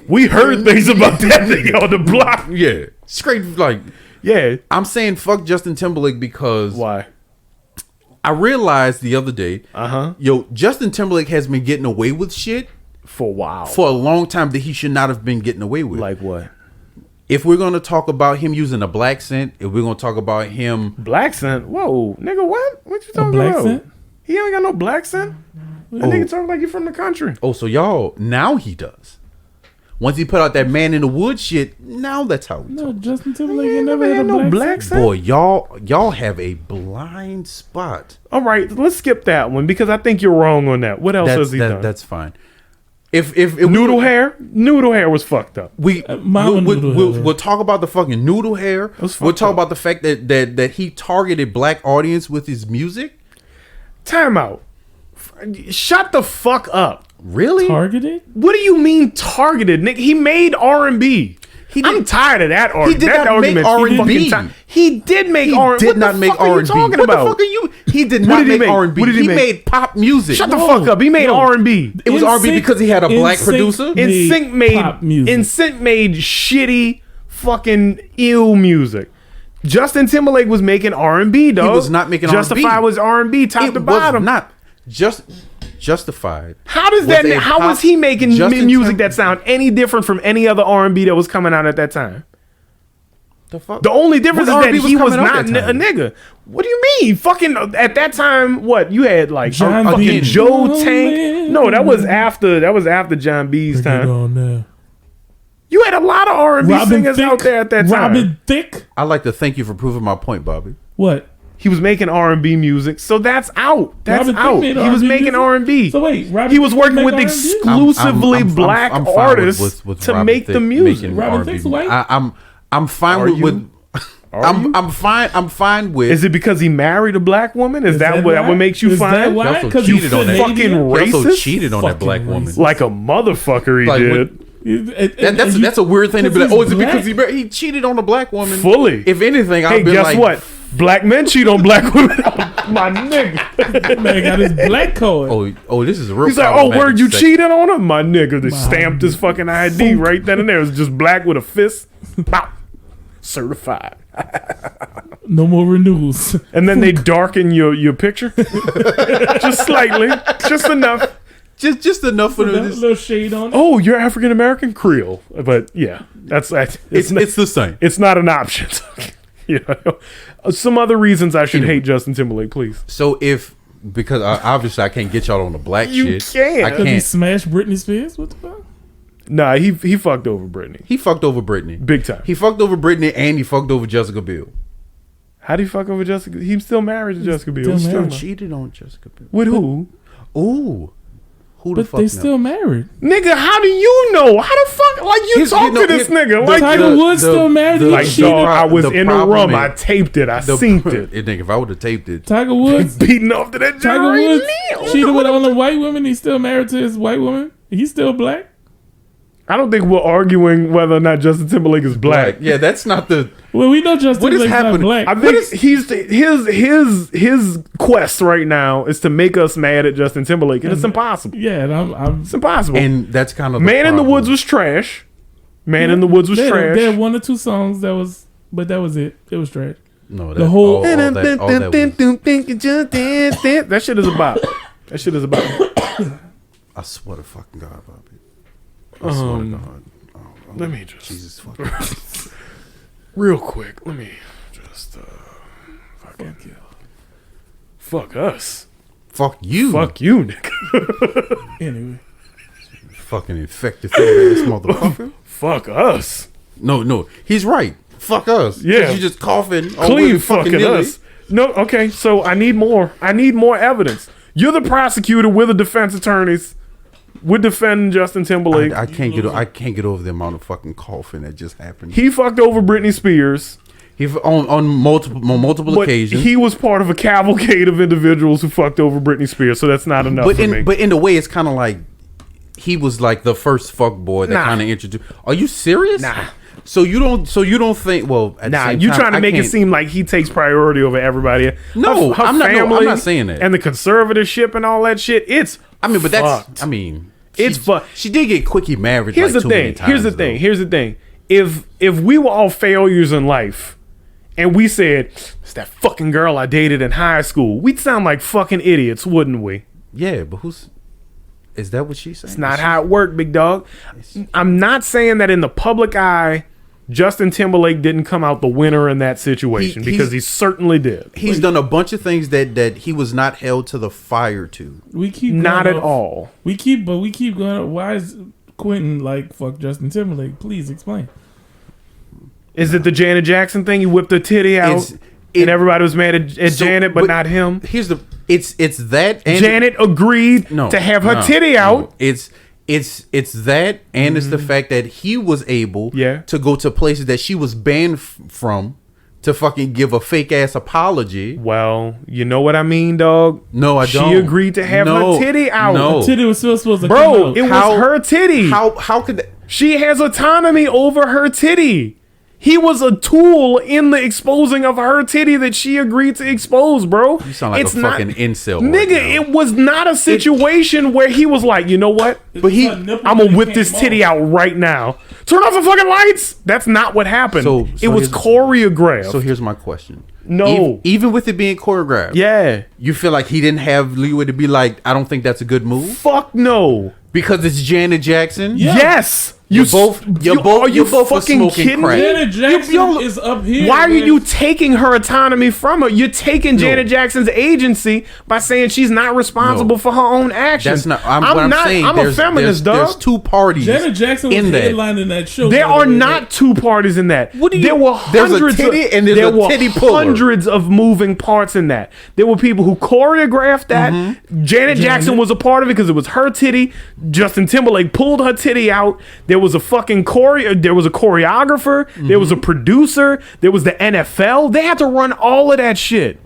We heard things about that nigga on the block. Yeah, straight like. Yeah, I'm saying fuck Justin Timberlake because why? I realized the other day, yo, Justin Timberlake has been getting away with shit for a while, for a long time that he should not have been getting away with. Like what? If we're gonna talk about him using a black scent, if we're gonna talk about him black scent, whoa, nigga, what you talking about? Scent? He ain't got no black scent. That nigga talking like you from the country. Oh, so y'all now he does. Once he put out that Man in the Woods shit, now that's how we talk. Justin Timberlake ain't never had no black scent. Boy, y'all have a blind spot. All right, let's skip that one because I think you're wrong on that. What else has he done? That's fine. If noodle hair was fucked up. We'll talk about the fucking noodle hair. We'll talk about the fact that he targeted black audience with his music. Time out. Shut the fuck up. Really? Targeted? What do you mean targeted, Nick? He made R&B. I'm tired of that argument. He did not make R&B. He did make R&B. He did not make R&B. What the fuck are you? He did not make R&B. He made pop music. Shut the fuck up. He made R&B. It was R&B because he had a black producer. NSYNC made shitty fucking ill music. Justin Timberlake was making R&B, dog. He was not making R&B. Justified was R&B top to bottom. Not just Justified. How does that? How was he making music that sound any different from any other R&B that was coming out at that time? The only difference is that he was not a nigga. What do you mean? Fucking at that time, what you had like fucking Joe Tank? No, that was after John B's time. You had a lot of R&B singers out there at that time. Robin Thicke. I'd like to thank you for proving my point, Bobby. What? He was making R&B music, so that's out. That's out. He was making R&B. So wait, he was working with exclusively black artists to make the music. Robin Thicke's white. I'm fine with. I'm fine with. Is it because he married a black woman? Is that what makes you fine? Because you fucking racist. He also cheated on that black woman like a motherfucker. He did. That's a weird thing to be like. Oh, is it because he cheated on a black woman? Fully. If anything, I'd be like, guess what? Black men cheat on black women. My nigga. Man got his black card. Oh, this is a real. He's like, oh, word, you cheated on him? My nigga. They stamped his fucking ID right then and there. It was just black with a fist. Pop. Certified. No more renewals. And then they darken your picture. Just slightly. Just enough. Just enough for a little shade on it. Oh, you're African American Creole. But yeah, it's the same. It's not an option. Some other reasons I should hate Justin Timberlake, please. So because obviously I can't get y'all on the black shit. I can't. He smashed Britney Spears? What the fuck? Nah, he fucked over Britney. He fucked over Britney. Big time. He fucked over Britney and he fucked over Jessica Biel. How'd he fuck over Jessica? He's still married to Jessica Biel. He still cheated on Jessica Biel. With who? Ooh. Who the fuck they still married. Nigga, how do you know? How the fuck? Like, you talk to this nigga. Like, Tiger Woods still married. Like, dog, I was in the room. I taped it. I synced it. Nigga, if I would have taped it. Tiger Woods. Beating off to that Tiger Woods cheated with all the white women. He's still married to his white woman. He's still black. I don't think we're arguing whether or not Justin Timberlake is black. Yeah, that's not the. Well, we know Justin Timberlake's not black. I think his quest right now is to make us mad at Justin Timberlake, and it's impossible. Yeah, it's impossible. And that's kind of Man in the Woods was trash. Man in the Woods was trash. They had one or two songs that was it. It was trash. No, the whole that shit is about. That shit is about. I swear to fucking God, Bobby. I swear to God. Let me just Jesus fucking real quick. Let me just fucking fuck us. Fuck you. Fuck you, nigga. Anyway, fucking infected ass motherfucker. Fuck us. No, he's right. Fuck us. Yeah, you just coughing. Clean fucking us. No, okay. So I need more. I need more evidence. You're the prosecutor. We're the defense attorneys. We're defending Justin Timberlake. I can't get over the amount of fucking coughing that just happened. He fucked over Britney Spears. He on multiple occasions. He was part of a cavalcade of individuals who fucked over Britney Spears, so that's not enough for me. But in a way, it's kind of like he was like the first fuck boy that kind of introduced. Are you serious? Nah. So you don't think? Well, you trying to make it seem like he takes priority over everybody. No, I'm not saying that. And the conservatorship and all that shit. It's. But fucked. She did get quickie married. Here's the thing. Here's the thing. If we were all failures in life, and we said it's that fucking girl I dated in high school, we'd sound like fucking idiots, wouldn't we? Yeah, but is that what she's saying? It's not how it worked, big dog. I'm not saying that in the public eye, Justin Timberlake didn't come out the winner in that situation, because he certainly did. He's done a bunch of things that he was not held to the fire to. We keep not at all. We keep going. Why is Quentin like fuck Justin Timberlake? Please explain. Is it the Janet Jackson thing? He whipped her titty out, and everybody was mad at Janet, but not him. Here's the. It's that. And Janet agreed to have her titty out. It's that, and it's the fact that he was able to go to places that she was banned from to fucking give a fake ass apology. Well, you know what I mean, dog? No, I don't. She agreed to have her titty out. No. Her titty was still supposed to come out. It was her titty. How could that? She has autonomy over her titty. He was a tool in the exposing of her titty that she agreed to expose, bro. You sound like a fucking incel. Nigga, it was not a situation where he was like, you know what? But I'm going to whip this titty out right now. Turn off the fucking lights. That's not what happened. So it was choreographed. So here's my question. No. Even with it being choreographed. Yeah. You feel like he didn't have leeway to be like, I don't think that's a good move? Fuck no. Because it's Janet Jackson? Yeah. Yes. You're both fucking kidding crack. me? Janet Jackson is up here. Why are you taking her autonomy from her? You're taking Janet Jackson's agency by saying she's not responsible for her own actions. That's not. I'm saying I'm a feminist, dog. There's two parties. Janet Jackson was headlining that show. There are not two parties in that. What do you? There were hundreds. There's a titty and there's a titty puller. Hundreds of moving parts in that. There were people who choreographed that. Janet Jackson was a part of it because it was her titty. Justin Timberlake pulled her titty out. There was a fucking there was a choreographer, there was a producer, there was the NFL. They had to run all of that shit.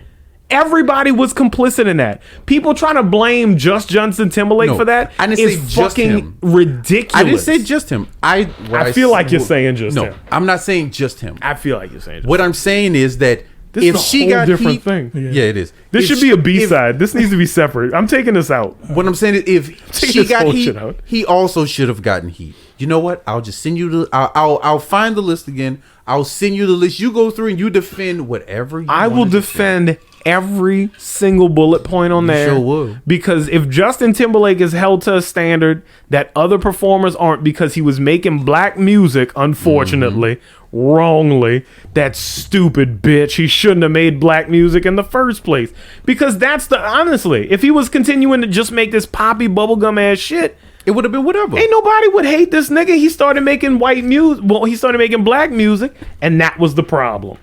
Everybody was complicit in that. People trying to blame just Justin Timberlake for that is fucking ridiculous. I didn't say just him. I feel like you're saying just him. I'm not saying just him. I feel like you're saying just what I'm saying is that this if is a she whole got different heat, thing. Yeah, it is. This should be a B-side. This needs to be separate. I'm taking this out. What I'm saying is if she got heat, he also should have gotten heat. You know what? I'll just send you the. I'll find the list again. I'll send you the list. You go through and you defend whatever. I will defend every single bullet point on there. Sure will. Because if Justin Timberlake is held to a standard that other performers aren't because he was making black music, unfortunately, wrongly, that stupid bitch. He shouldn't have made black music in the first place. Because that's honestly, if he was continuing to just make this poppy bubblegum ass shit, it would have been whatever. Ain't nobody would hate this nigga. He started making white music. Well, he started making black music, and that was the problem.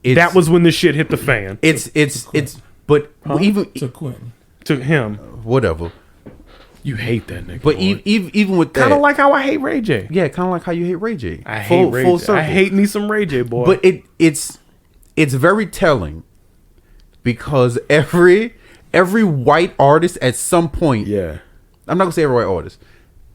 That was when the shit hit the fan. But even to Quentin, to him, whatever. You hate that nigga. But even with that, kind of like how I hate Ray J. Yeah, kind of like how you hate Ray J. I hate Ray J. I hate me some Ray J, boy. But it's very telling because every white artist at some point. Yeah. I'm not gonna say every white artist.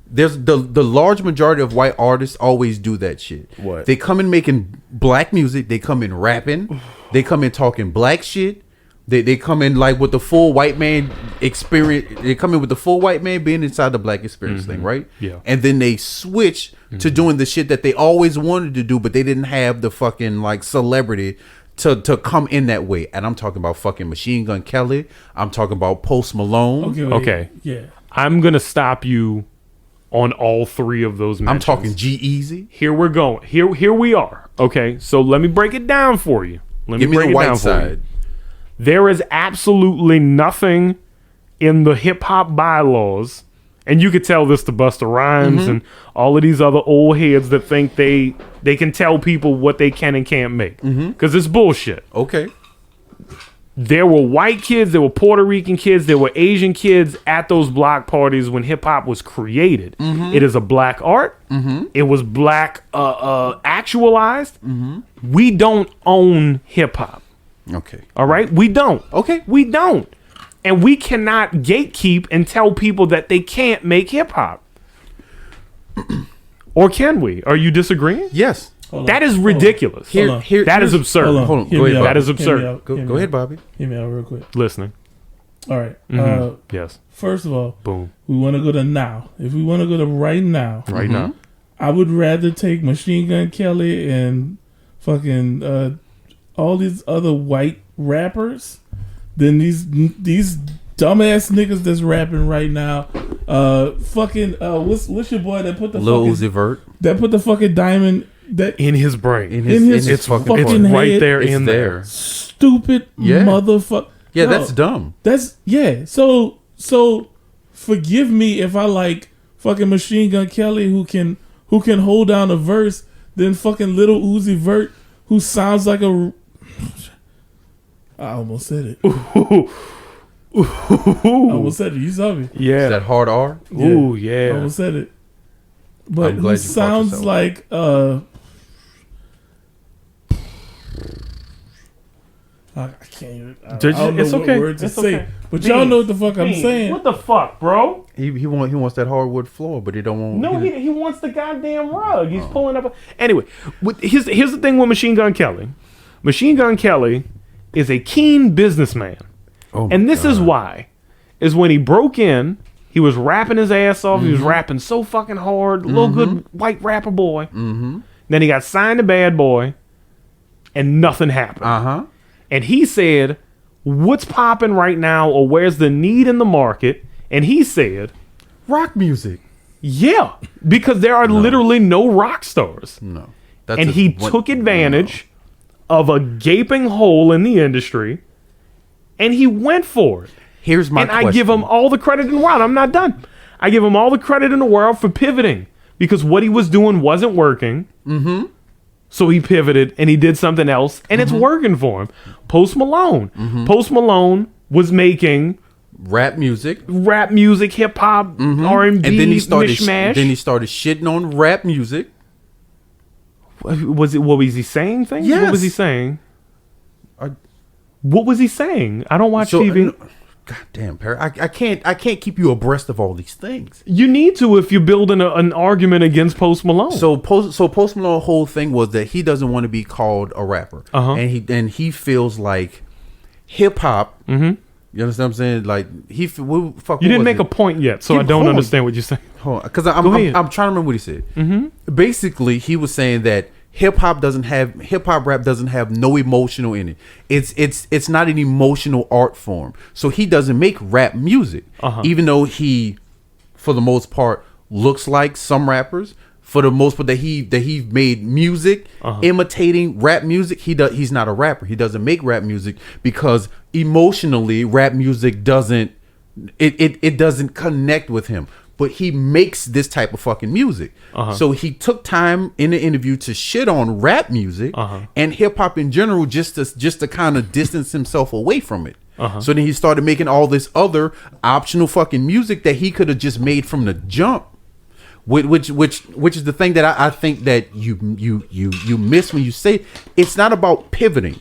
There's the large majority of white artists always do that shit. What? They come in making black music. They come in rapping. They come in talking black shit. They come in like with the full white man experience. They come in with the full white man being inside the black experience thing, right? Yeah. And then they switch to doing the shit that they always wanted to do, but they didn't have the fucking like celebrity to come in that way. And I'm talking about fucking Machine Gun Kelly. I'm talking about Post Malone. Okay. Yeah. I'm gonna stop you on all three of those mentions. I'm talking G-Eazy. Here we're going. Here we are. Okay, so let me break it down for you. Give me the white side. There is absolutely nothing in the hip hop bylaws, and you could tell this to Busta Rhymes and all of these other old heads that think they can tell people what they can and can't make, because it's bullshit. Okay. There were white kids, there were Puerto Rican kids, there were Asian kids at those block parties when hip hop was created. It is a black art. It was black actualized. We don't own hip hop. Okay. All right? We don't. Okay. We don't. And we cannot gatekeep and tell people that they can't make hip hop. Or can we? Are you disagreeing? Yes. That is ridiculous. That is absurd. Hold on. Go ahead, that is absurd. Go ahead, Bobby. Hear me out real quick. Listening. All right. Yes. First of all, Boom. we want to go to now. If we want to go to right now, now, I would rather take Machine Gun Kelly and fucking all these other white rappers than these dumbass niggas that's rapping right now. What's your boy that put the Lil Uzi Vert that put the fucking diamond that in his brain, in his fucking head, right there it's in there. Stupid motherfucker. Yeah, No, that's dumb. That's So forgive me if I like fucking Machine Gun Kelly who can hold down a verse, then fucking Lil Uzi Vert who sounds like a. I almost said it. I almost said it. You saw me. Yeah. Is that hard R? Yeah. Ooh, yeah. I almost said it. But I'm glad you sounds yourself. like I can't even. I don't know it's what okay. word to It's say. okay. But y'all know what the fuck I'm saying. What the fuck, bro? He wants that hardwood floor, but he don't want. No, he wants the goddamn rug. He's pulling up. Anyway, here's the thing with Machine Gun Kelly. Machine Gun Kelly is a keen businessman. Oh and this is why. Is when he broke in, he was rapping his ass off. He was rapping so fucking hard. Little good white rapper boy. Then he got signed to Bad Boy. And nothing happened. And he said, what's popping right now, or where's the need in the market? And he said, rock music. Yeah, because there are literally no rock stars. No. And he took advantage of a gaping hole in the industry, and he went for it. Here's my question. I give him all the credit in the world. I'm not done. I give him all the credit in the world for pivoting, because what he was doing wasn't working. So he pivoted and he did something else, and it's working for him. Post Malone. Post Malone was making rap music, hip hop, R&B, and then he started mishmash. Then he started shitting on rap music. What was he saying? Things? Yes. What was he saying? What was he saying? I don't watch TV. God damn, Perry. I can't keep you abreast of all these things. You need to if you're building an argument against Post Malone. So Post Malone's whole thing was that he doesn't want to be called a rapper, and he feels like hip hop. You understand what I'm saying? Like you didn't make a point yet, so I don't understand what you're saying. Because I'm trying to remember what he said. Basically, he was saying that hip hop rap doesn't have no emotional in it. It's not an emotional art form. So he doesn't make rap music, even though he, for the most part, looks like some rappers. For the most part, that he made music imitating rap music. He's not a rapper. He doesn't make rap music because emotionally, rap music doesn't connect with him. But he makes this type of fucking music. So he took time in the interview to shit on rap music and hip hop in general, just to kind of distance himself away from it. So then he started making all this other optional fucking music that he could have just made from the jump. Which is the thing that I think that you miss when you say it's not about pivoting.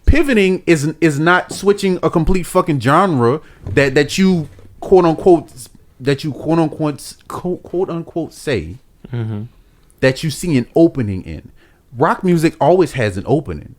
Pivoting is not switching a complete fucking genre that you quote unquote say that you see an opening in. Rock music always has an opening.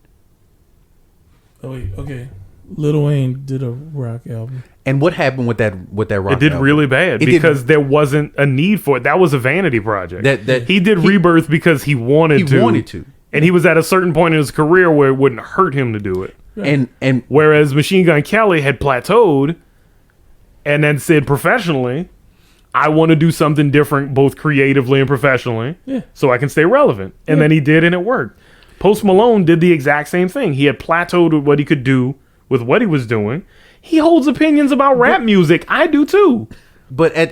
Oh wait, okay. Lil Wayne did a rock album. And what happened with that rock? It did album? really bad because there wasn't a need for it. That was a vanity project. He did Rebirth because he wanted to. And he was at a certain point in his career where it wouldn't hurt him to do it. Right. And whereas Machine Gun Kelly had plateaued and then said professionally, I want to do something different both creatively and professionally so I can stay relevant. And then he did, and it worked. Post Malone did the exact same thing. He had plateaued with what he could do with what he was doing. He holds opinions about rap music. I do too. But I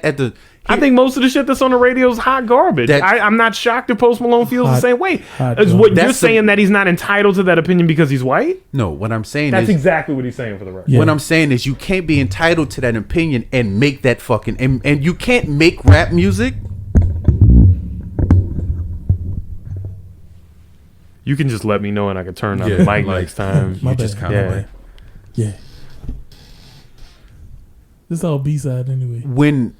think most of the shit that's on the radio is hot garbage. I'm not shocked if Post Malone feels the same way. Is what you're saying that he's not entitled to that opinion because he's white? No, what I'm saying that's exactly what he's saying for the record. Yeah. What I'm saying is you can't be entitled to that opinion and make that fucking and you can't make rap music. You can just let me know and I can turn on the mic next time. My just bad. kind of like This is all B-side anyway. When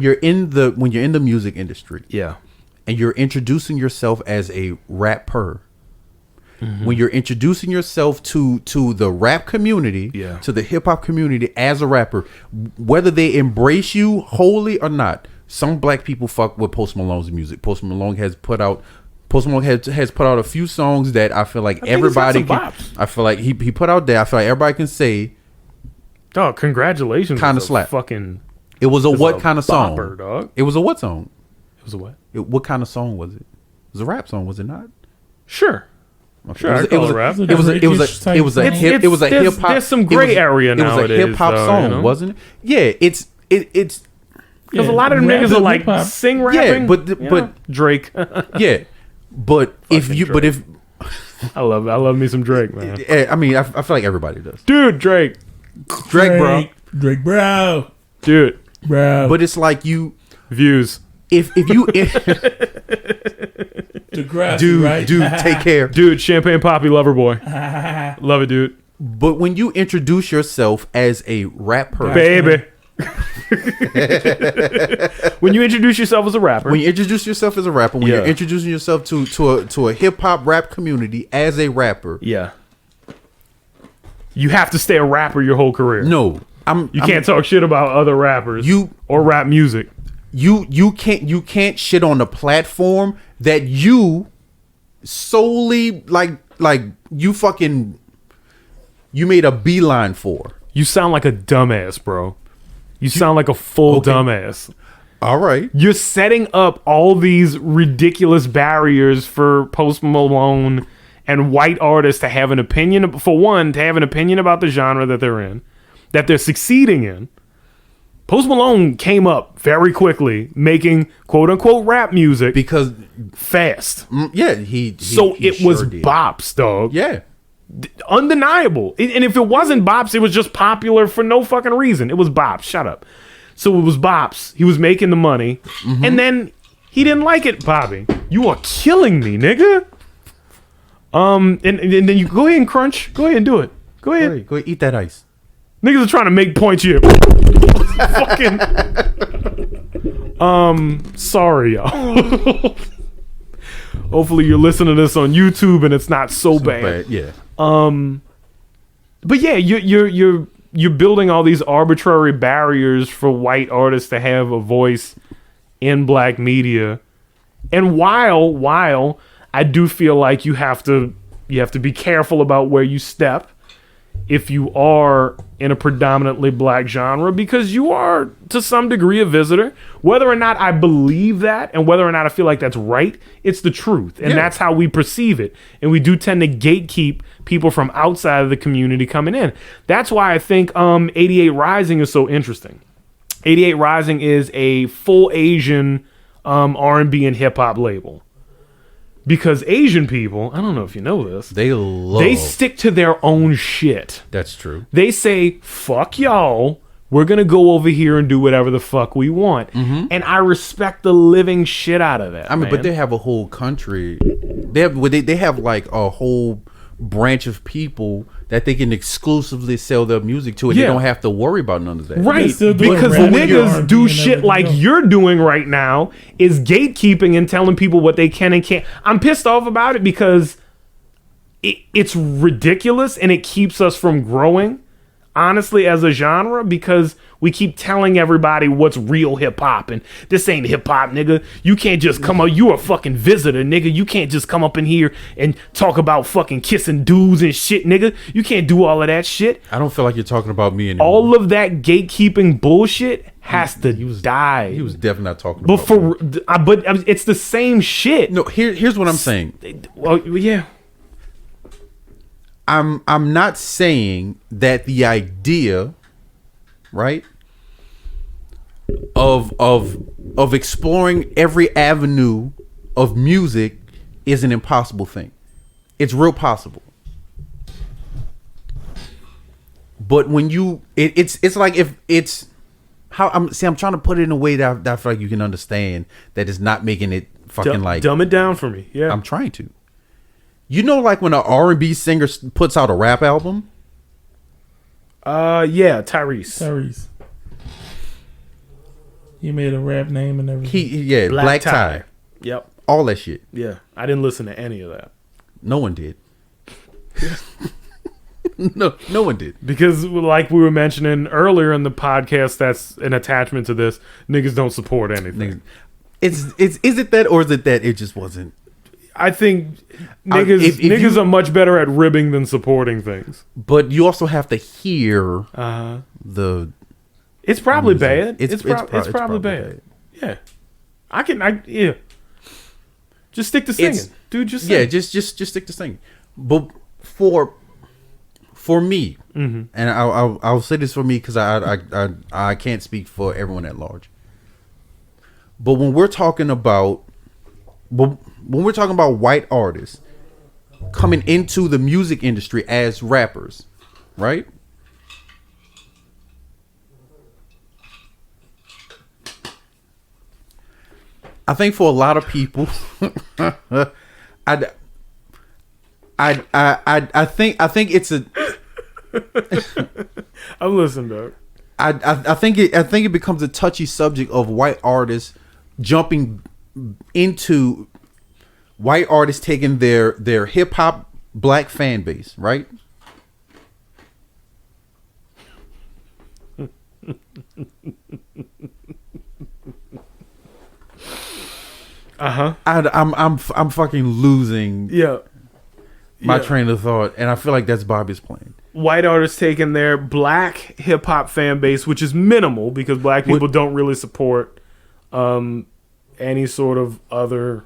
you're in the music industry, yeah, and you're introducing yourself as a rapper, when you're introducing yourself to the rap community, to the hip hop community as a rapper, whether they embrace you wholly or not. Some black people fuck with Post Malone's music. Post Malone has put out a few songs that I feel like everybody can. I feel like he put out there. I feel like everybody can say, "Dog, congratulations!" Kind of slap. Fucking. It was a what kind of song? Bopper, dog. It was a what song? It was a what? What kind of song was it? It was a rap song, was it not? Sure. Okay. Sure, it was a rap. It was a hip hop. There's some gray area nowadays. It was a hip hop song, wasn't it? Yeah, it's. Because a lot of them niggas are like sing rapping. Yeah, but Drake. Yeah, but if I love me some Drake, man. I mean, I feel like everybody does. Dude, Drake, bro. Drake, bro. Dude, bro. But it's like views. If you dude, take care. Dude, Champagne Poppy, lover boy. Love it, dude. But when you introduce yourself as a rap person, baby. When you introduce yourself as a rapper, when you're introducing yourself to a hip hop rap community as a rapper, you have to stay a rapper your whole career. No, you can't talk shit about other rappers. Or rap music. You can't shit on the platform that you solely like you made a beeline for. You sound like a dumbass, bro. You sound like a full dumbass. All right. You're setting up all these ridiculous barriers for Post Malone and white artists to have an opinion. For one, to have an opinion about the genre that they're in, that they're succeeding in. Post Malone came up very quickly making quote unquote rap music because fast. Yeah, so it was bops, dog. Yeah. Undeniable. And if it wasn't bops, it was just popular for no fucking reason. It was bops. Shut up. So it was bops. He was making the money. And then he didn't like it, Bobby. You are killing me, nigga. And then you go ahead and crunch. Go ahead and do it. Go ahead. Go ahead, eat that ice. Niggas are trying to make points here. Fucking. Sorry, y'all. Hopefully you're listening to this on YouTube and it's not so bad. Yeah. But yeah, you're building all these arbitrary barriers for white artists to have a voice in black media. And while I do feel like you have to be careful about where you step if you are in a predominantly black genre, because you are to some degree a visitor. Whether or not I believe that and whether or not I feel like that's right, it's the truth. And that's how we perceive it. And we do tend to gatekeep people from outside of the community coming in. That's why I think 88 Rising is so interesting. 88 Rising is a full Asian R&B and hip hop label. Because Asian people, I don't know if you know this, they stick to their own shit. That's true. They say, fuck y'all, we're going to go over here and do whatever the fuck we want. And I respect the living shit out of that. I mean, but they have a whole country. They have like a whole branch of people that they can exclusively sell their music to, and they don't have to worry about none of that. Right, because niggas do shit like you're doing right now, is gatekeeping and telling people what they can and can't. I'm pissed off about it because it's ridiculous and it keeps us from growing, honestly, as a genre, because we keep telling everybody what's real hip hop, and this ain't hip hop, nigga. You can't just come up. You a fucking visitor, nigga. You can't just come up in here and talk about fucking kissing dudes and shit, nigga. You can't do all of that shit. I don't feel like you're talking about me anymore. All of that gatekeeping bullshit has to die. He was definitely not talking about me. But it's the same shit. No, here's what I'm saying. Well, yeah. I'm not saying that the idea, right, of exploring every avenue of music is an impossible thing. It's real possible. But when it's like if it's how I'm trying to put it in a way that I feel like you can understand, that it's not making it fucking like dumb it down for me. Yeah, I'm trying to. You know, like when an R&B singer puts out a rap album? Yeah, Tyrese. He made a rap name and everything. Black Tie. Yep. All that shit. Yeah, I didn't listen to any of that. No one did. No one did. Because, like we were mentioning earlier in the podcast, that's an attachment to this. Niggas don't support anything. Is it that, or is it that it just wasn't? I think niggas are much better at ribbing than supporting things. But you also have to hear the. It's probably bad. It's probably bad. Yeah, yeah. Just stick to singing, dude. Just sing. just stick to singing. But for me, and I'll say this for me because I can't speak for everyone at large. But when we're talking about white artists coming into the music industry as rappers, right? I think for a lot of people, I think it's a. I'm listening, dog. I think it becomes a touchy subject of white artists jumping into white artists taking their hip hop black fan base, right? I'm fucking losing my train of thought, and I feel like that's Bobby's plan. White artists taking their black hip hop fan base, which is minimal because black people don't really support any sort of other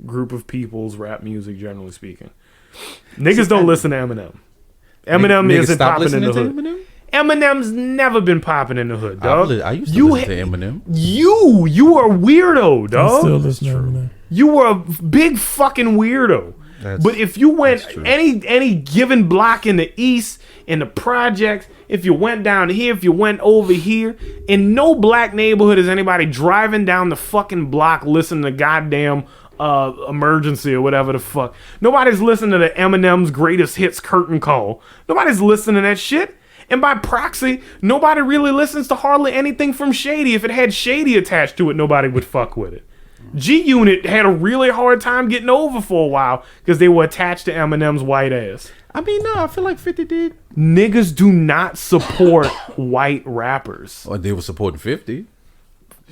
group of people's rap music, generally speaking. Niggas don't listen to Eminem. Eminem isn't popping in the hood. Eminem's never been popping in the hood, dog. I used to listen to Eminem. You are a weirdo, dog. I still listen to Eminem. You were a big fucking weirdo. But if you went any given block in the East, in the projects, if you went down here, if you went over here, in no black neighborhood is anybody driving down the fucking block listening to goddamn Emergency or whatever the fuck. Nobody's listening to the Eminem's Greatest Hits curtain call. Nobody's listening to that shit. And by proxy, nobody really listens to hardly anything from Shady. If it had Shady attached to it, nobody would fuck with it. G-Unit had a really hard time getting over for a while because they were attached to Eminem's white ass. I mean, no, I feel like 50 did. Niggas do not support white rappers. Oh, they were supporting 50.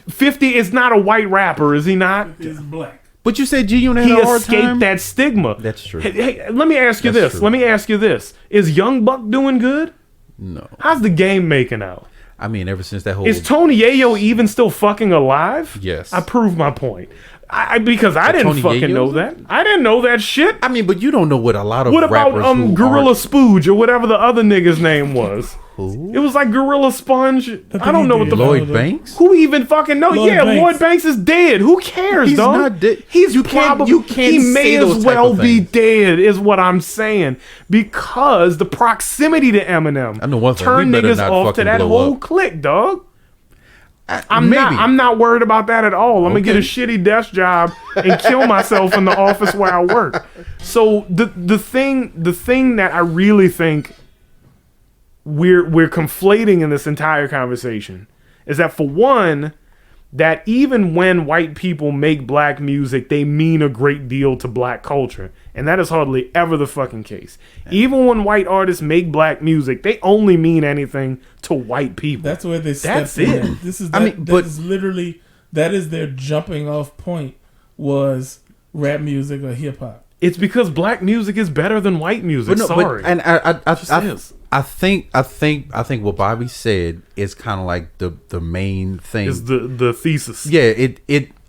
50 is not a white rapper, is he not? He's black. But you said G-Unit had a hard time. He escaped that stigma. That's true. Hey, let me ask you this. Let me ask you this. Is Young Buck doing good? No. How's the game making out? I mean, ever since that whole... Is Tony Yayo even still fucking alive? Yes. I proved my point. Because I didn't fucking know that. I didn't know that shit. I mean, but you don't know what a lot of rappers... What about Gorilla Spooge or whatever the other nigga's name was? Who? It was like Gorilla Sponge. I don't know what the... Lloyd Banks? Who even fucking know? Lloyd Banks is dead. Who cares, He's dog? Not dead. You can't He may as well be dead, is what I'm saying. Because the proximity to Eminem turned niggas off to that whole clique, dog. I'm not worried about that at all. I'm gonna get a shitty desk job and kill myself in the office where I work. So the thing that I really think we're conflating in this entire conversation is that, for one, that even when white people make black music, they mean a great deal to black culture. And that is hardly ever the fucking case. Even when white artists make black music, they only mean anything to white people. That's where they step in. This is literally, that is their jumping off point, was rap music or hip hop. It's because black music is better than white music. Sorry. And I think what Bobby said is kind of like the main thing. Is the thesis. Yeah,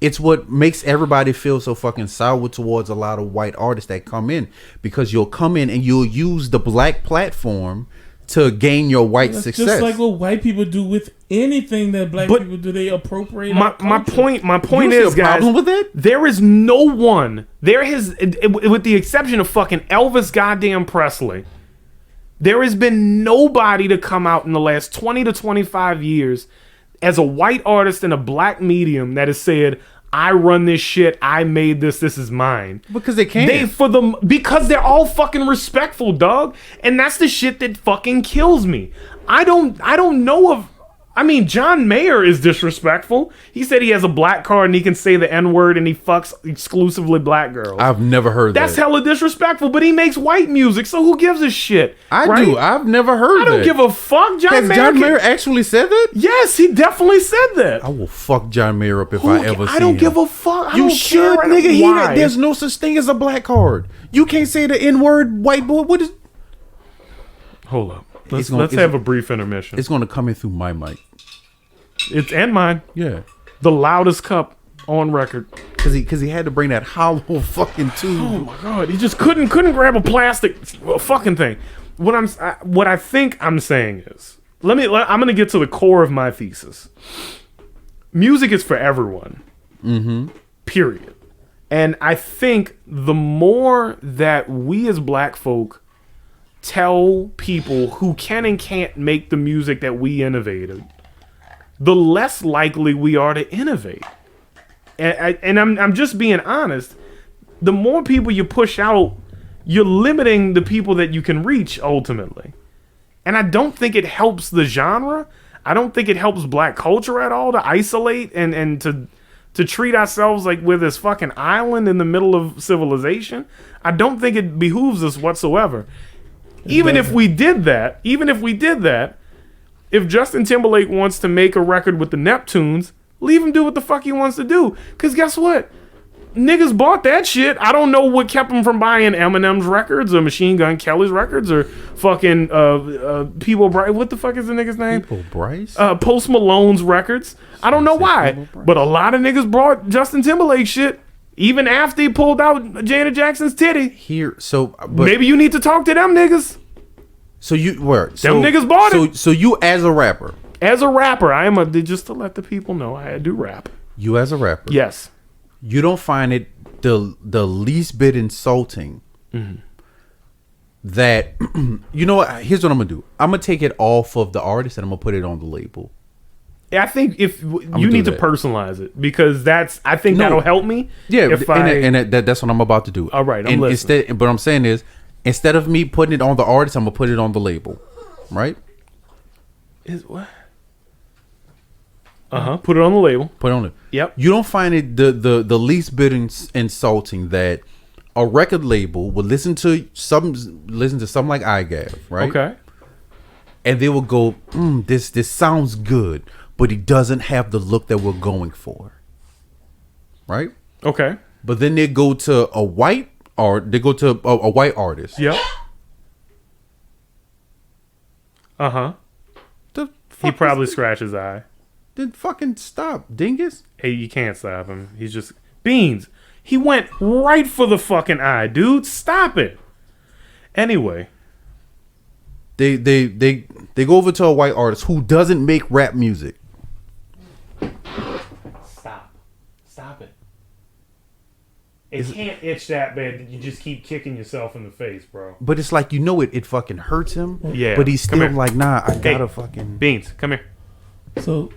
it's what makes everybody feel so fucking sour towards a lot of white artists that come in, because you'll come in and you'll use the black platform to gain your white success. Just like what white people do with anything that black people do, they appropriate. My point is, guys, problem with it? There is no one. There has, with the exception of fucking Elvis goddamn Presley, there has been nobody to come out in the last 20 to 25 years as a white artist in a black medium that has said, I run this shit, I made this is mine. Because they can't. Because they're all fucking respectful, dog. And that's the shit that fucking kills me. I don't know of I mean, John Mayer is disrespectful. He said he has a black card and he can say the N-word and he fucks exclusively black girls. I've never heard that. That's hella disrespectful, but he makes white music, so who gives a shit? I do. I've never heard that. I don't give a fuck. Has John Mayer actually said that? Yes, he definitely said that. I will fuck John Mayer up if I ever see him. I don't give a fuck. You should, nigga. There's no such thing as a black card. You can't say the N-word, white boy. What is... Hold up. Let's have a brief intermission. It's going to come in through my mic. It's and mine. Yeah. The loudest cup on record. Because he had to bring that hollow fucking tube. Oh my god. He just couldn't grab a plastic fucking thing. What I think I'm saying is, I'm going to get to the core of my thesis. Music is for everyone. Mm-hmm. Period. And I think the more that we as black folk tell people who can and can't make the music that we innovated, the less likely we are to innovate. And I'm just being honest. The more people you push out, you're limiting the people that you can reach ultimately. And I don't think it helps the genre. I don't think it helps black culture at all to isolate and to treat ourselves like we're this fucking island in the middle of civilization. I don't think it behooves us whatsoever. Even if we did that, if Justin Timberlake wants to make a record with the Neptunes, leave him do what the fuck he wants to do. Because guess what? Niggas bought that shit. I don't know what kept him from buying Eminem's records or Machine Gun Kelly's records or fucking People Bryce. What the fuck is the nigga's name? People Bryce? Post Malone's records. I don't know why. But a lot of niggas brought Justin Timberlake shit. Even after he pulled out Janet Jackson's titty. Maybe you need to talk to them niggas. So you were. Them niggas bought it. So you as a rapper. As a rapper, I am just to let the people know I do rap. You as a rapper. Yes. You don't find it the least bit insulting that, you know what, here's what I'm going to do. I'm going to take it off of the artist and I'm going to put it on the label. I think if you need to personalize it because I think that'll help me. Yeah, that's what I'm about to do. All right, I'm listening. But what I'm saying is, instead of me putting it on the artist, I'm gonna put it on the label, right? Is what? Put it on the label. Put it on it. Yep. You don't find it the least bit insulting that a record label will listen to something like iGav, right? Okay. And they will go, this sounds good, but he doesn't have the look that we're going for. Right? Okay. But then they go to a white artist. Yep. He probably scratched his eye. Then fucking stop, dingus. Hey, you can't stop him. He's just Beans. He went right for the fucking eye, dude. Stop it. Anyway. They go over to a white artist who doesn't make rap music. Stop it. It can't itch that bad that you just keep kicking yourself in the face, bro. But it's like, it fucking hurts him. Yeah. But he's still like, nah, I gotta fucking... Beans, come here. So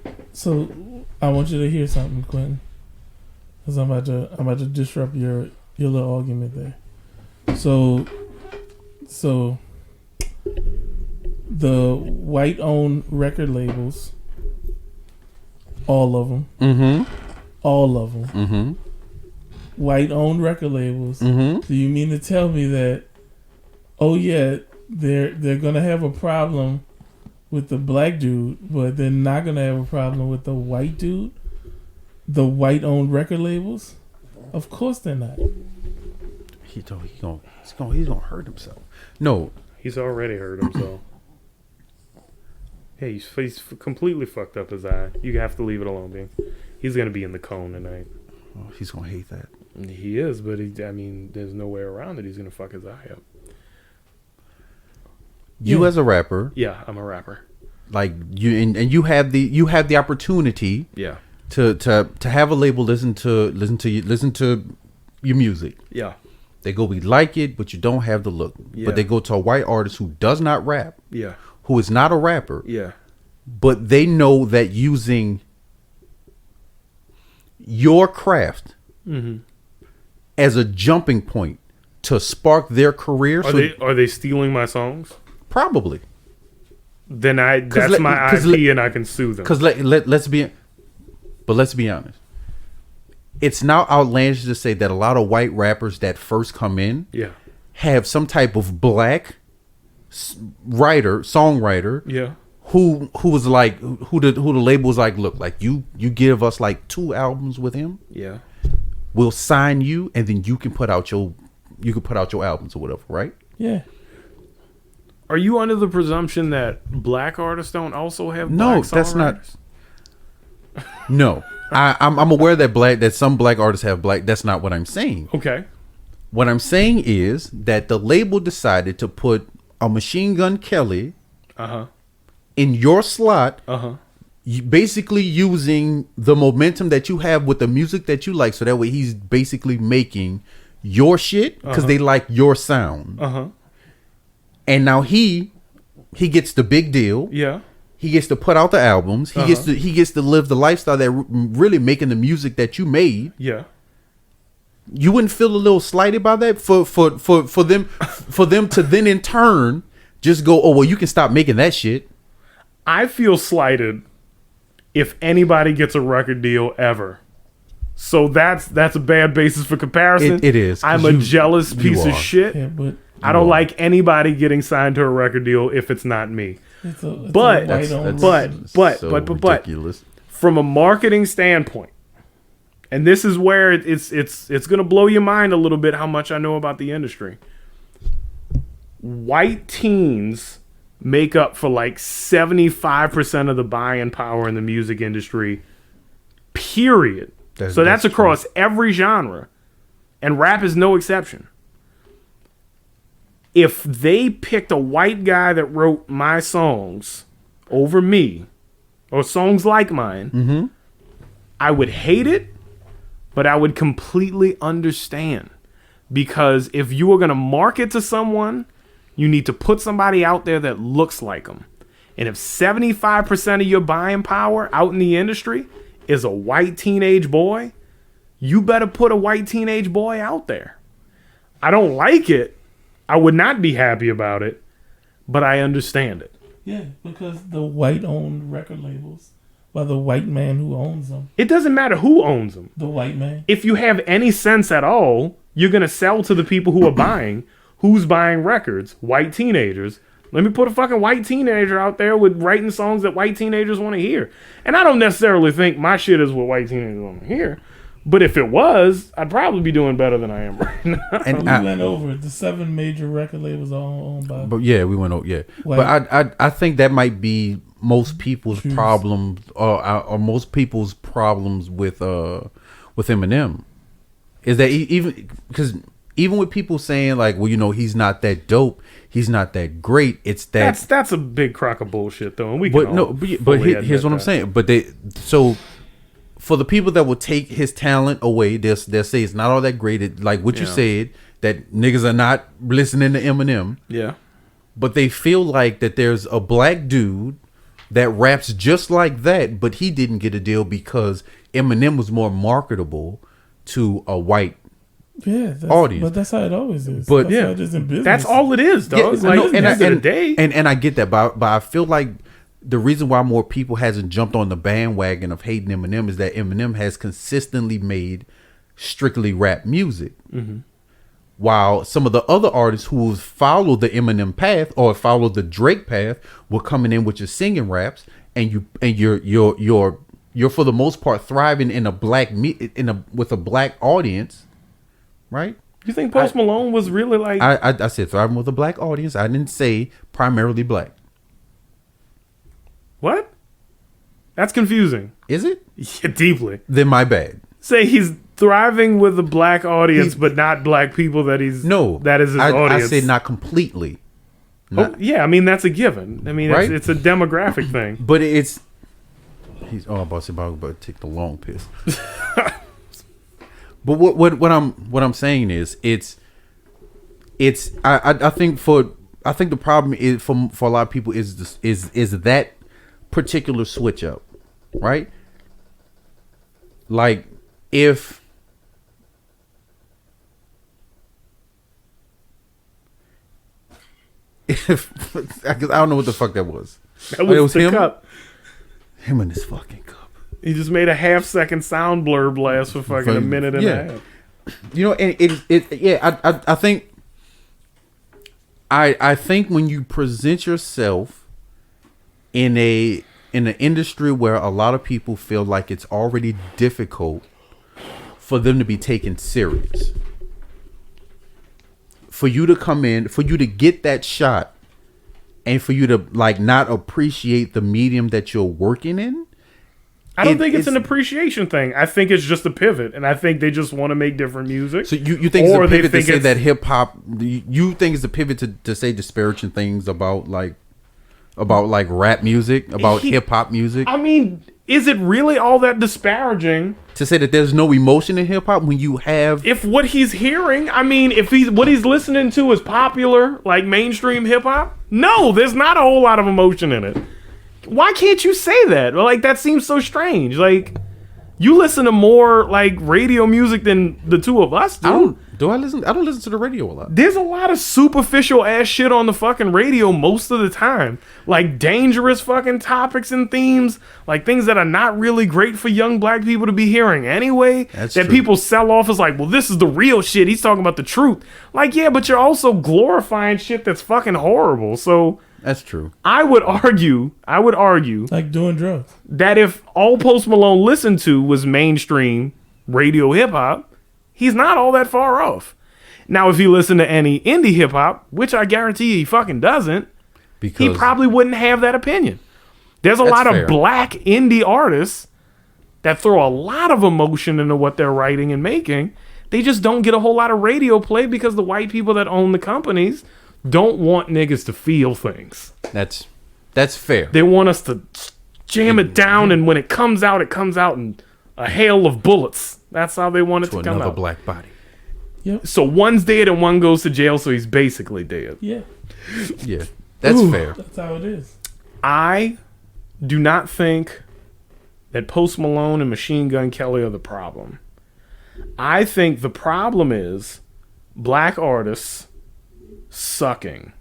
I want you to hear something, Quentin. Because I'm about to disrupt your little argument there. So the white-owned record labels, all of them, white-owned record labels. Do you mean to tell me that? Oh yeah, they're gonna have a problem with the black dude, but they're not gonna have a problem with the white dude. The white-owned record labels, of course they're not. He's gonna hurt himself. No, he's already hurt himself. Hey, he's completely fucked up his eye. You have to leave it alone, Bing. He's gonna be in the cone tonight. Oh, he's gonna hate that. He is, but there's no way around it. He's gonna fuck his eye up. You as a rapper, yeah, I'm a rapper. Like you, and you have the opportunity, yeah, to have a label listen to your music. Yeah, they go, we like it, but you don't have the look. Yeah. But they go to a white artist who does not rap. Yeah, who is not a rapper. Yeah, but they know that using your craft as a jumping point to spark their career. Are they stealing my songs? Probably. then that's my IP and I can sue them. Because let's be honest. It's now outlandish to say that a lot of white rappers that first come in have some type of black songwriter who was like who the label was like, look, like you give us like 2 albums with him, we'll sign you and then you can put out your albums or whatever, right? Yeah. Are you under the presumption that black artists don't also have black songwriters? That's not. No. I'm aware that some black artists have black. That's not what I'm saying. Okay. What I'm saying is that the label decided to put a Machine Gun Kelly in your slot, basically using the momentum that you have with the music that you like, so that way he's basically making your shit because they like your sound. And now he gets the big deal. Yeah. He gets to put out the albums. He gets to live the lifestyle that really making the music that you made. Yeah. You wouldn't feel a little slighted by that for them to then in turn just go, oh well, you can stop making that shit. I feel slighted if anybody gets a record deal ever. So that's a bad basis for comparison. It is. I'm a jealous piece of shit. Yeah, but I don't like anybody getting signed to a record deal if it's not me. But from a marketing standpoint, and this is where it's gonna blow your mind a little bit how much I know about the industry. White teens make up for like 75% of the buying power in the music industry. Period. That's across every genre, and rap is no exception. If they picked a white guy that wrote my songs over me, or songs like mine, I would hate it, but I would completely understand. Because if you are going to market to someone, you need to put somebody out there that looks like them. And if 75% of your buying power out in the industry is a white teenage boy, you better put a white teenage boy out there. I don't like it. I would not be happy about it, but I understand it. Yeah, because the white-owned record labels by the white man who owns them. It doesn't matter who owns them. The white man. If you have any sense at all, you're going to sell to the people who are buying. Who's buying records? White teenagers. Let me put a fucking white teenager out there with writing songs that white teenagers want to hear. And I don't necessarily think my shit is what white teenagers want to hear. But if it was, I'd probably be doing better than I am right now. And we went over it. The 7 major record labels are owned by. But yeah, we went over. Yeah, white. But I think that might be most people's problems, or most people's problems with Eminem, is that even with people saying like, well, you know, he's not that dope, he's not that great. It's that's a big crock of bullshit though. And we but here's what I'm saying. But for the people that will take his talent away, they'll say it's not all that great. Like what you said, that niggas are not listening to Eminem. Yeah. But they feel like that there's a black dude that raps just like that, but he didn't get a deal because Eminem was more marketable to a white audience. But that's how it always is. But that's how it is in business. That's all it is, dog. And I get that, but I feel like the reason why more people hasn't jumped on the bandwagon of hating Eminem is that Eminem has consistently made strictly rap music. While some of the other artists who followed the Eminem path or followed the Drake path were coming in with your singing raps, and you're for the most part thriving in with a black audience, right? You think Post Malone was really like? I said thriving with a black audience. I didn't say primarily black. What? That's confusing. Is it? Yeah, deeply. Then my bad. Say he's thriving with a black audience, but not black people that he's... No. That is his audience. I said not completely. Yeah, I mean, that's a given. I mean, right? it's a demographic thing. But it's... He's all about to take the long piss. But what I'm saying is I think the problem is for a lot of people is that particular switch up, right? Like if I don't know what the fuck that was. That was the him? cup. Him in his fucking cup. He just made a half-second sound blurb last for fucking a minute and a half. You know, and I think I think when you present yourself in an industry where a lot of people feel like it's already difficult for them to be taken serious, for you to come in, for you to get that shot, and for you to like not appreciate the medium that you're working in. I don't think it's an appreciation thing. I think it's just a pivot, and I think they just want to make different music. So you think it's a pivot to say that hip hop? You think it's a pivot to say disparaging things about rap music, about hip hop music? I mean, is it really all that disparaging to say that there's no emotion in hip hop when you have? If what he's hearing, I mean, if what he's listening to is popular, like mainstream hip hop, no, there's not a whole lot of emotion in it. Why can't you say that? Like, that seems so strange. Like, you listen to more like radio music than the two of us do. I don't listen to the radio a lot. There's a lot of superficial ass shit on the fucking radio most of the time. Like dangerous fucking topics and themes. Like things that are not really great for young black people to be hearing anyway. That's that true. People sell off as like, well, this is the real shit. He's talking about the truth. Like, yeah, but you're also glorifying shit that's fucking horrible. So that's true. I would argue like doing drugs, that if all Post Malone listened to was mainstream radio hip hop, he's not all that far off. Now, if he listened to any indie hip hop, which I guarantee he fucking doesn't, he probably wouldn't have that opinion. There's a lot of black indie artists that throw a lot of emotion into what they're writing and making. They just don't get a whole lot of radio play because the white people that own the companies don't want niggas to feel things. That's fair. They want us to jam it down, and when it comes out in a hail of bullets. That's how they want it to come out. Another black body. Yep. So one's dead and one goes to jail, so he's basically dead. Yeah. Yeah, that's fair. That's how it is. I do not think that Post Malone and Machine Gun Kelly are the problem. I think the problem is black artists sucking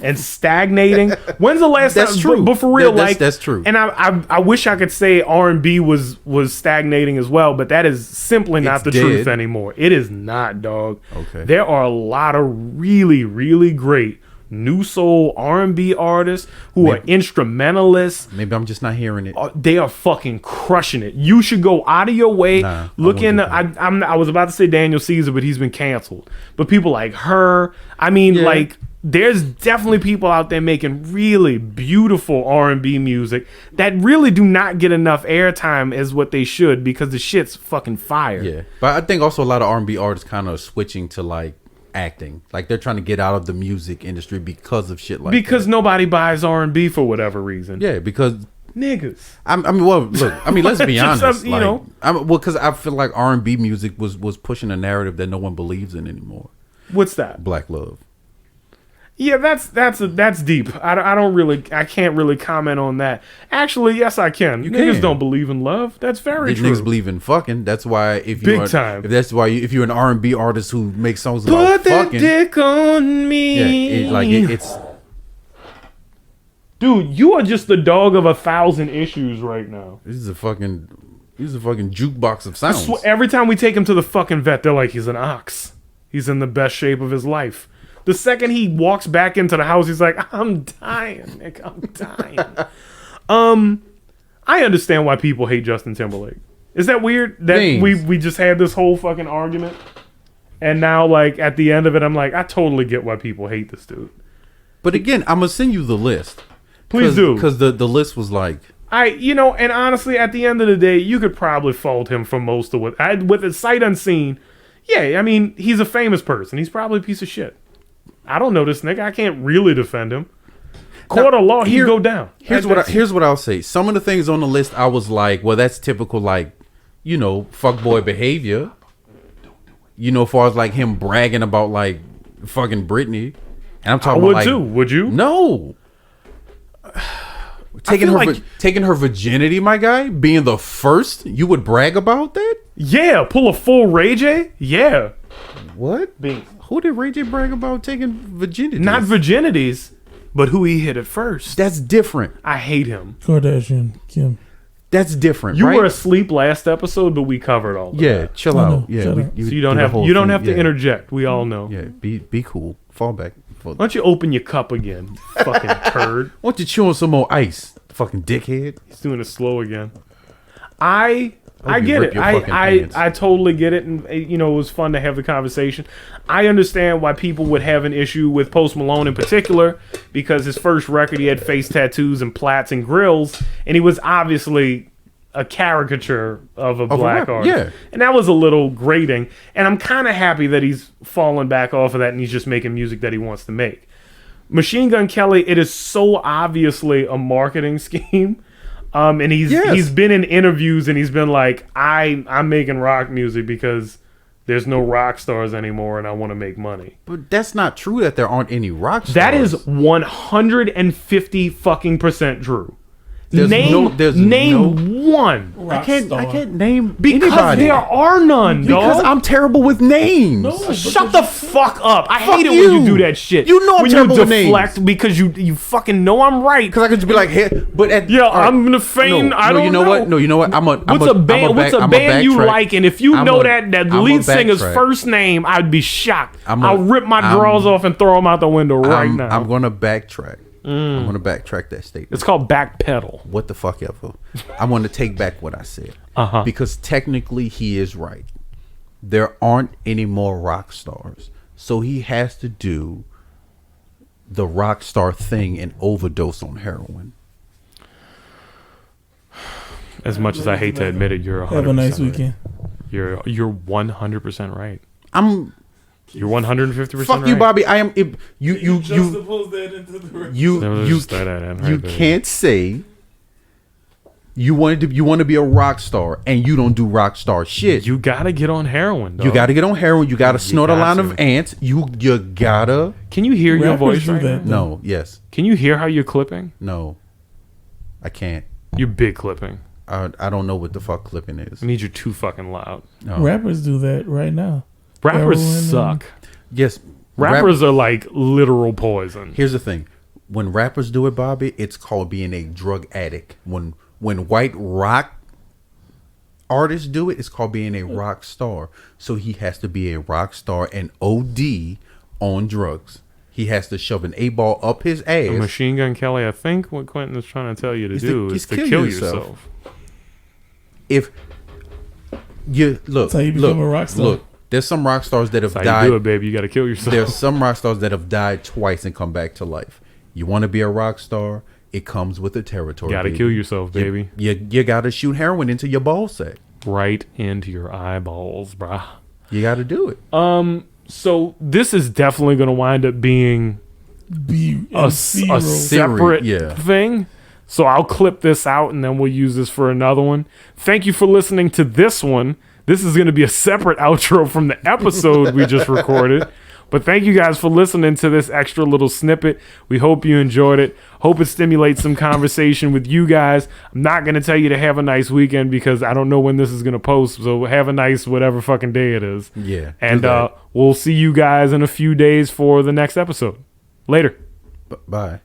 and stagnating. When's the last time? That's true. But for real, that's true. And I wish I could say R&B was stagnating as well, but that is simply not the truth anymore. It is not, dog. Okay. There are a lot of really, really great new soul R&B artists who are instrumentalists. Maybe I'm just not hearing it. They are fucking crushing it. You should go out of your way. Look in. I was about to say Daniel Caesar, but he's been canceled. But people like her. I mean, like, there's definitely people out there making really beautiful R&B music that really do not get enough airtime as what they should because the shit's fucking fire. Yeah, but I think also a lot of R&B artists kind of switching to like acting, like they're trying to get out of the music industry because of shit like because that. Nobody buys R&B for whatever reason. Yeah, because niggas. I mean, well, look. I mean, let's be honest. You know, because I feel like R&B music was pushing a narrative that no one believes in anymore. What's that? Black love. Yeah, that's deep. I can't really comment on that. Actually, yes, I can. Niggas don't believe in love. That's very true. Niggas believe in fucking. That's why if you're an R&B artist who makes songs about fucking, put that dick on me. Yeah, it's. Dude, you are just the dog of 1,000 issues right now. This is a fucking jukebox of sounds. Every time we take him to the fucking vet, they're like, he's an ox. He's in the best shape of his life. The second he walks back into the house, he's like, I'm dying, Nick. I'm dying. I understand why people hate Justin Timberlake. Is that weird? That we just had this whole fucking argument, and now, like, at the end of it, I'm like, I totally get why people hate this dude. But again, I'm gonna send you the list. Please do. Because the list was like... and honestly, at the end of the day, you could probably fault him for most of with a sight unseen. Yeah, I mean, he's a famous person. He's probably a piece of shit. I don't know this nigga. I can't really defend him. Court of law, he'd go down. Here's what I'll say. Some of the things on the list, I was like, well, that's typical, like, fuckboy behavior. As far as like him bragging about like fucking Britney. And I'm talking about like, too. Would you? No. Taking her virginity, my guy, being the first, you would brag about that? Yeah, pull a full Ray J? Yeah. What? Who did Ray J brag about taking virginity? Not virginities. But who he hit at first? That's different. I hate him. Kardashian, Kim. That's different. You right? were asleep last episode, but we covered all of that. Chill out. Yeah, so you don't have to interject. We all know. Yeah, be cool. Fall back. Why don't you open your cup again, fucking turd? Why don't you chew on some more ice, fucking dickhead? He's doing it slow again. I get it. I totally get it, and it was fun to have the conversation. I understand why people would have an issue with Post Malone in particular, because his first record he had face tattoos and plaits and grills, and he was obviously a caricature of a black artist. Yeah. And that was a little grating. And I'm kind of happy that he's fallen back off of that and he's just making music that he wants to make. Machine Gun Kelly, it is so obviously a marketing scheme. And he's been in interviews and he's been like, I'm making rock music because there's no rock stars anymore and I want to make money. But that's not true that there aren't any rock stars. That is 150 fucking percent true. There's name one. I can't name because anybody. There are none. Because dog. I'm terrible with names. No, shut the fuck up. I hate it when you do that shit. You know I'm terrible with names. When you deflect because you fucking know I'm right. Because I could just be like, hey, but I'm gonna feign. I don't know. No, you know what? What's a band you like? And if you know that lead singer's first name, I'd be shocked. I'll rip my drawers off and throw them out the window right now. I'm gonna backtrack. I'm going to backtrack that statement. It's called backpedal. What the fuck ever. I'm going to take back what I said. Because technically he is right. There aren't any more rock stars. So he has to do the rock star thing and overdose on heroin. As much as I hate to admit it, you're 100% have a nice weekend. You're 100% right. You're 150% fuck you, Bobby. I am. You can't say you want to be a rock star and you don't do rock star shit. You gotta get on heroin. Dog. You gotta get on heroin. You gotta snort a line of ants. You gotta. Can you hear your voice right now? No. Yes. Can you hear how you're clipping? No. I can't. You're big clipping. I don't know what the fuck clipping is. It means you're too fucking loud. No. Rappers do that right now. Rappers suck. Yes. Rappers are like literal poison. Here's the thing. When rappers do it, Bobby, it's called being a drug addict. When white rock artists do it, it's called being a rock star. So he has to be a rock star and OD on drugs. He has to shove an 8-ball up his ass. Machine Gun Kelly, I think what Quentin is trying to tell you to do is to kill yourself. If you look, that's how you become a rock star. Look, there's some rock stars that have died. How you do it, baby. You got to kill yourself. There's some rock stars that have died twice and come back to life. You want to be a rock star? It comes with the territory. You got to kill yourself, baby. You got to shoot heroin into your ball sack. Right into your eyeballs, bruh. You got to do it. So this is definitely going to wind up being a separate thing. So I'll clip this out and then we'll use this for another one. Thank you for listening to this one. This is going to be a separate outro from the episode we just recorded. But thank you guys for listening to this extra little snippet. We hope you enjoyed it. Hope it stimulates some conversation with you guys. I'm not going to tell you to have a nice weekend because I don't know when this is going to post. So have a nice whatever fucking day it is. Yeah. And we'll see you guys in a few days for the next episode. Later. Bye.